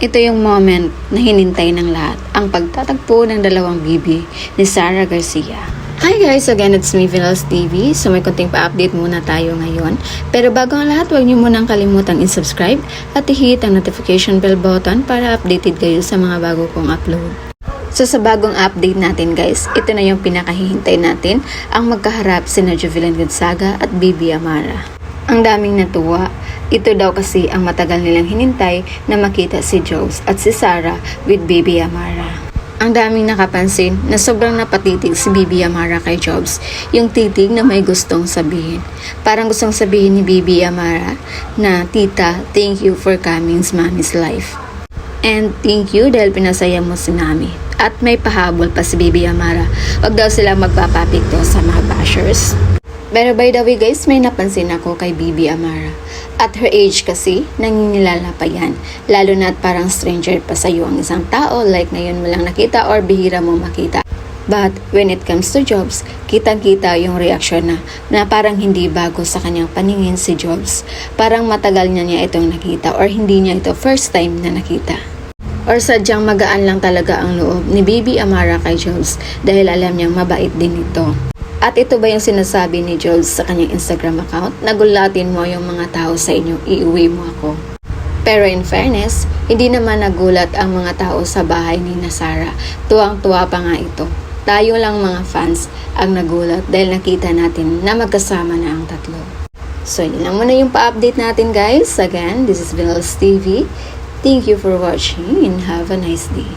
Ito yung moment na hinintay ng lahat, ang pagtatagpo ng dalawang bibi ni Sara Garcia. Hi guys! Again, it's me, Vinals TV. So may konting pa-update muna tayo ngayon. Pero bago ang lahat, huwag niyo munang kalimutang i-subscribe at i-hit ang notification bell button para updated kayo sa mga bago kong upload. So sa bagong update natin guys, ito na yung pinakahihintay natin, ang magkaharap sina Jovelyn Gonzaga at Bibi Amara. Ang daming natuwa. Ito daw kasi ang matagal nilang hinintay na makita si Jobs at si Sara with Bibi Amara. Ang daming nakapansin na sobrang napatitig si Bibi Amara kay Jobs. Yung titig na may gustong sabihin. Parang gustong sabihin ni Bibi Amara na, "Tita, thank you for Kaming's Mommy's life. And thank you dahil pinasaya mo si Mami." At may pahabol pa si Bibi Amara. Wag daw sila magpapapikto sa mga bashers. Pero by the way guys, may napansin ako kay Bibi Amara. At her age kasi, nanginilala pa yan. Lalo na at parang stranger pa sa'yo ang isang tao, like ngayon mo lang nakita or bihira mo makita. But when it comes to Jobs, kitang-kita yung reaksyon na parang hindi bago sa kanyang paningin si Jobs. Parang matagal niya itong nakita or hindi niya ito first time na nakita. Or sadyang magaan lang talaga ang loob ni Bibi Amara kay Jobs dahil alam niyang mabait din ito. At ito ba yung sinasabi ni Jobs sa kanyang Instagram account? Nagulatin mo yung mga tao sa inyo, iuwi mo ako. Pero in fairness, hindi naman nagulat ang mga tao sa bahay ni Sara. Tuwang-tuwa pa nga ito. Tayo lang mga fans ang nagulat dahil nakita natin na magkasama na ang tatlo. So yun lang muna yung pa-update natin guys. Again, this is Vinals TV. Thank you for watching and have a nice day.